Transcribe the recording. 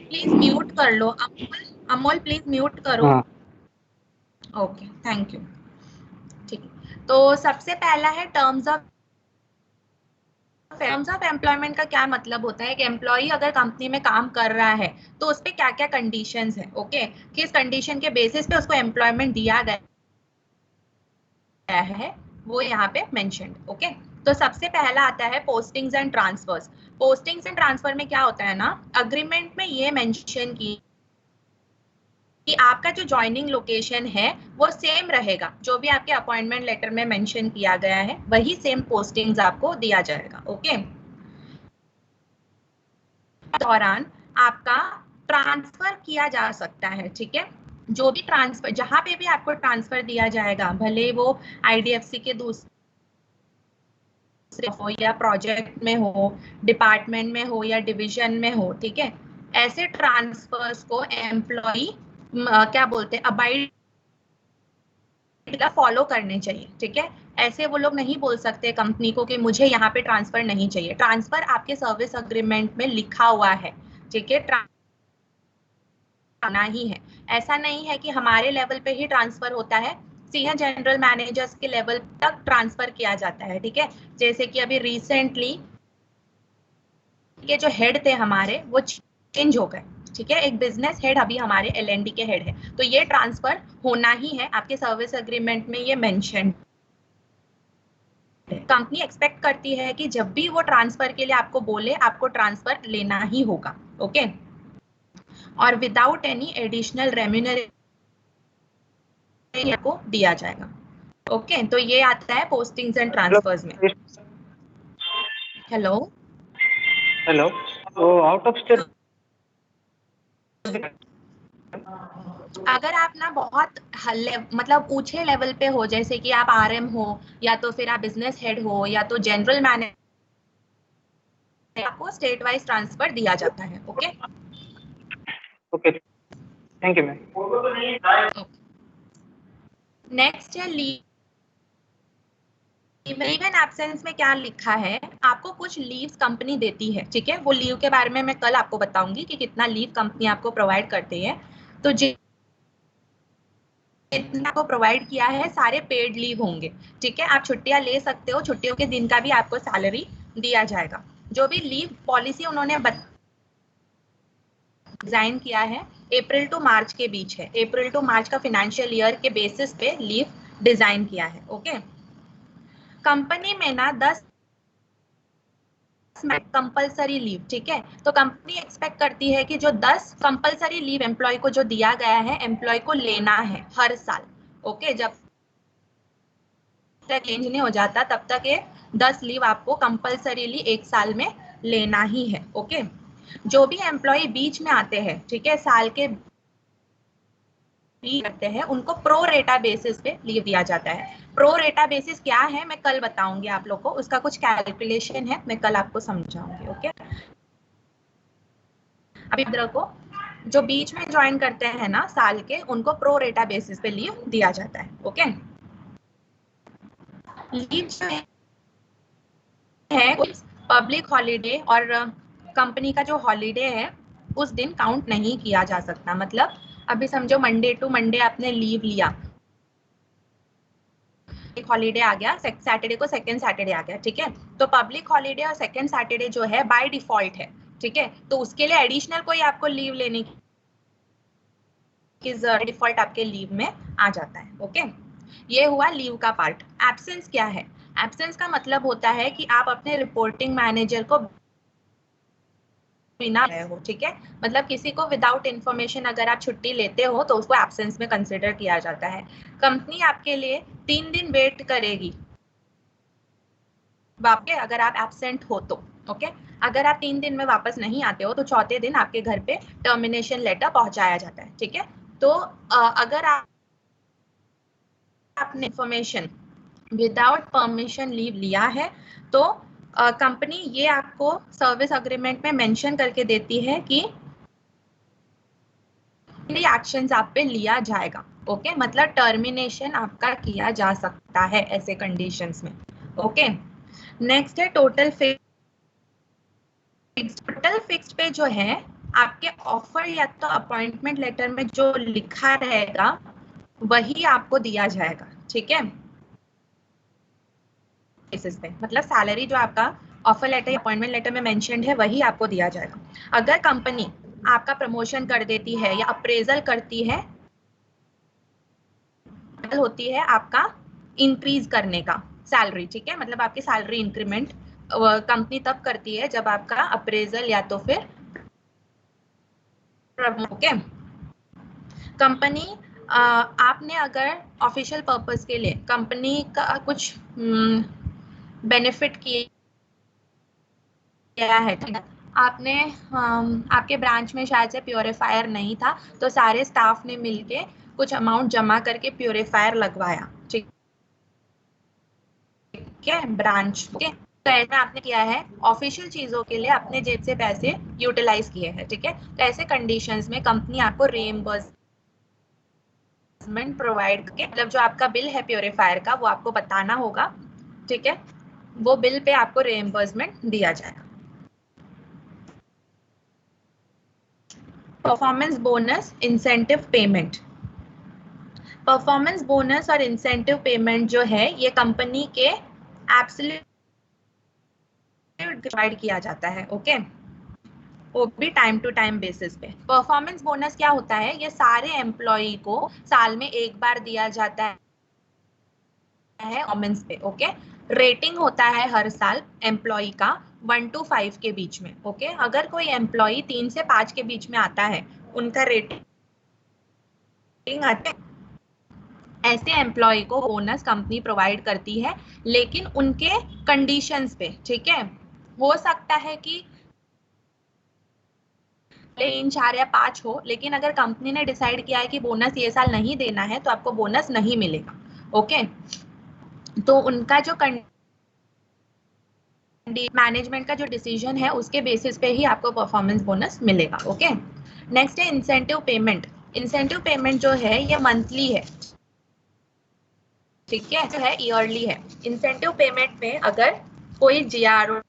Please mute कर लो। Amol please mute करो। हाँ ओके, थैंक यू। ठीक है, तो सबसे पहला है टर्म्स ऑफ एम्प्लॉयमेंट का क्या मतलब होता है कि एम्प्लॉय अगर कंपनी में काम कर रहा है तो उस पर क्या क्या कंडीशंस है, ओके, किस कंडीशन के बेसिस पे उसको एम्प्लॉयमेंट दिया गया है वो यहाँ पे मेंशन्ड। ओके, तो सबसे पहला आता है postings and transverse. Postings and transfer में क्या होता है ना, अग्रीमेंट में ये मेंशन की कि आपका जो ज्वाइनिंग लोकेशन है वो सेम रहेगा, जो भी आपके अपॉइंटमेंट लेटर में मेंशन किया गया है वही सेम पोस्टिंग्स आपको दिया जाएगा। ओके, दौरान आपका ट्रांसफर किया जा सकता है, ठीक है, जो भी ट्रांसफर, जहां पे भी आपको ट्रांसफर दिया जाएगा, भले वो आईडीएफसी के दूसरे हो या प्रोजेक्ट में हो, डिपार्टमेंट में हो या डिवीजन में हो, ठीक है, ऐसे ट्रांसफर्स को एम्प्लॉय क्या बोलते हैं, अबाइड फॉलो करने चाहिए, ठीक है। ऐसे वो लोग नहीं बोल सकते कंपनी को कि मुझे यहाँ पे ट्रांसफर नहीं चाहिए। ट्रांसफर आपके सर्विस अग्रीमेंट में लिखा हुआ है, ठीक है, आना ही है। ऐसा नहीं है कि हमारे लेवल पे ही ट्रांसफर होता है, सीनियर जनरल मैनेजर्स के लेवल तक ट्रांसफर किया जाता है, ठीक है। जैसे कि अभी रिसेंटली के जो हेड थे हमारे वो चेंज हो गए, ठीक है, एक बिजनेस हेड अभी हमारे एलएनडी के हेड है, तो ये ट्रांसफर होना ही है, आपके सर्विस अग्रीमेंट में ये मेंशन। कंपनी एक्सपेक्ट करती है कि जब भी वो ट्रांसफर के लिए आपको बोले, आपको ट्रांसफर लेना ही होगा। ओके, और विदाउट एनी एडिशनल रेम्यूनरेशन को दिया जाएगा। ओके, तो ये आता है पोस्टिंग्स एंड ट्रांसफर्स में। हेलो हेलो, वो आउट ऑफ स्टेट अगर आप ना बहुत मतलब ऊंचे लेवल पे हो, जैसे कि आप आरएम हो या तो फिर आप बिजनेस हेड हो या तो जनरल मैनेजर, आपको स्टेट वाइज ट्रांसफर दिया जाता है। Okay, okay, thank you ma'am. Next है लीव एंड एब्सेंस में क्या लिखा है, आपको कुछ लीव्स कंपनी देती है, ठीक है, वो लीव के बारे में मैं कल आपको बताऊंगी कि कितना लीव कंपनी आपको प्रोवाइड करती है। तो जितना आपको प्रोवाइड किया है सारे पेड लीव होंगे, ठीक है, आप छुट्टियां ले सकते हो, छुट्टियों के दिन का भी आपको सैलरी दिया जाएगा। जो भी लीव पॉलिसी उन्होंने डिजाइन किया है अप्रैल टू मार्च के बीच है, अप्रैल टू मार्च का फाइनेंशियल ईयर के बेसिस पे लीव डिजाइन किया है। ओके, कंपनी में ना 10 कंपलसरी लीव, ठीक है, तो कंपनी एक्सपेक्ट करती है कि जो 10 कंपलसरी लीव एम्प्लॉय को जो दिया गया है, एम्प्लॉय को लेना है हर साल। ओके, जब तक चेंज नहीं हो जाता तब तक ये 10 लीव आपको कंपलसरीली एक साल में लेना ही है। ओके, जो भी एम्प्लॉय बीच में आते हैं, ठीक है, साल के करते हैं, उनको प्रो रेटा बेसिस पे लीव दिया जाता है। प्रो रेटा बेसिस क्या है मैं कल बताऊंगी आप लोग को, उसका कुछ कैलकुलेशन है, मैं कल आपको समझाऊंगी। ओके, अभी इधर को जो बीच में ज्वाइन करते हैं ना साल के, उनको प्रो रेटा बेसिस पे लीव दिया जाता है। ओके, लीव जो है पब्लिक हॉलीडे और कंपनी का जो हॉलीडे है उस दिन काउंट नहीं किया जा सकता। मतलब अभी समझो मंडे टू मंडे आपने लीव लिया, एक हॉलीडे आ गया, सैटरडे को सेकंड सैटरडे आ गया, ठीक है, तो पब्लिक हॉलीडे और सेकंड सैटरडे जो है बाय डिफॉल्ट है, ठीक है, तो उसके लिए एडिशनल कोई आपको लीव लेने की डिफॉल्ट आपके लीव में आ जाता है। ओके, ये हुआ लीव का पार्ट। एब्सेंस क्या है, एब्सेंस का मतलब होता है कि आप अपने रिपोर्टिंग मैनेजर को बिना रहे हो, ठीक है, मतलब किसी को विदाउट इन्फॉर्मेशन अगर आप छुट्टी लेते हो तो उसको एब्सेंस में कंसिडर किया जाता है। कंपनी आपके लिए 3 दिन वेट करेगी वापस अगर आप एब्सेंट हो तो। ओके, अगर आप 3 दिन में वापस नहीं आते हो तो चौथे दिन आपके घर पे टर्मिनेशन लेटर पहुंचाया जाता है, ठीक है। तो अगर आपने इन्फॉर्मेशन विदाउट परमिशन लीव लिया है तो कंपनी ये आपको सर्विस अग्रीमेंट में मेंशन करके देती है कि एक्शंस आप पे लिया जाएगा। ओके, मतलब टर्मिनेशन आपका किया जा सकता है ऐसे कंडीशंस में। ओके, नेक्स्ट है टोटल फिक्स्ड पे जो है आपके ऑफर या तो अपॉइंटमेंट लेटर में जो लिखा रहेगा वही आपको दिया जाएगा, ठीक है। बेसिस पे, मतलब सैलरी जो आपका ऑफर लेटर या अपॉइंटमेंट लेटर में मेंशन्ड है वही आपको दिया जाएगा। अगर कंपनी आपका प्रमोशन कर देती है या अप्रेजल करती है, होती है आपका इंक्रीज करने का सैलरी, ठीक है, मतलब आपकी सैलरी इंक्रीमेंट कंपनी तब करती है जब आपका अप्रेजल या तो फिर ओके। कंपनी आपने अगर ऑफिशियल पर्पस के लिए कंपनी का कुछ बेनिफिट किया है, ठीक है, आपने आपके ब्रांच में शायद से प्योरीफायर नहीं था, तो सारे स्टाफ ने मिलके कुछ अमाउंट जमा करके प्योरीफायर लगवाया, ठीक है, ब्रांच के। तो ऐसा आपने किया है, ऑफिशियल चीजों के लिए अपने जेब से पैसे यूटिलाइज किए हैं, ठीक है। तो ऐसे कंडीशंस में कंपनी आपको रीइंबर्समेंट प्रोवाइड करके, मतलब जो आपका बिल है प्योरीफायर का वो आपको बताना होगा, ठीक है, वो बिल पे आपको रीइंबर्समेंट दिया जाएगा। Performance bonus, incentive payment. Performance bonus और इंसेंटिव पेमेंट जो है ये कंपनी के एब्सोल्यूट डिवाइड किया जाता है, ओके, वो भी टाइम टू टाइम बेसिस पे। परफॉर्मेंस बोनस क्या होता है, ये सारे एम्प्लॉय को साल में एक बार दिया जाता है परफॉर्मेंस पे, ओके। रेटिंग होता है हर साल एम्प्लॉय का 1 to 5 के बीच में, ओके। अगर कोई एम्प्लॉय 3 से 5 के बीच में आता है, उनका रेटिंग आता है, ऐसे एम्प्लॉय को बोनस कंपनी प्रोवाइड करती है, लेकिन उनके कंडीशंस पे, ठीक है। हो सकता है कि 3, 4 या 5 हो, लेकिन अगर कंपनी ने डिसाइड किया है कि बोनस ये साल नहीं देना है तो आपको बोनस नहीं मिलेगा, ओके। तो उनका जो मैनेजमेंट का जो डिसीजन है उसके बेसिस पे ही आपको परफॉर्मेंस बोनस मिलेगा, ओके। नेक्स्ट है इंसेंटिव पेमेंट। इंसेंटिव पेमेंट जो है ये मंथली है, ठीक है, जो है ईयरली है। इंसेंटिव पेमेंट में अगर कोई जीआरओ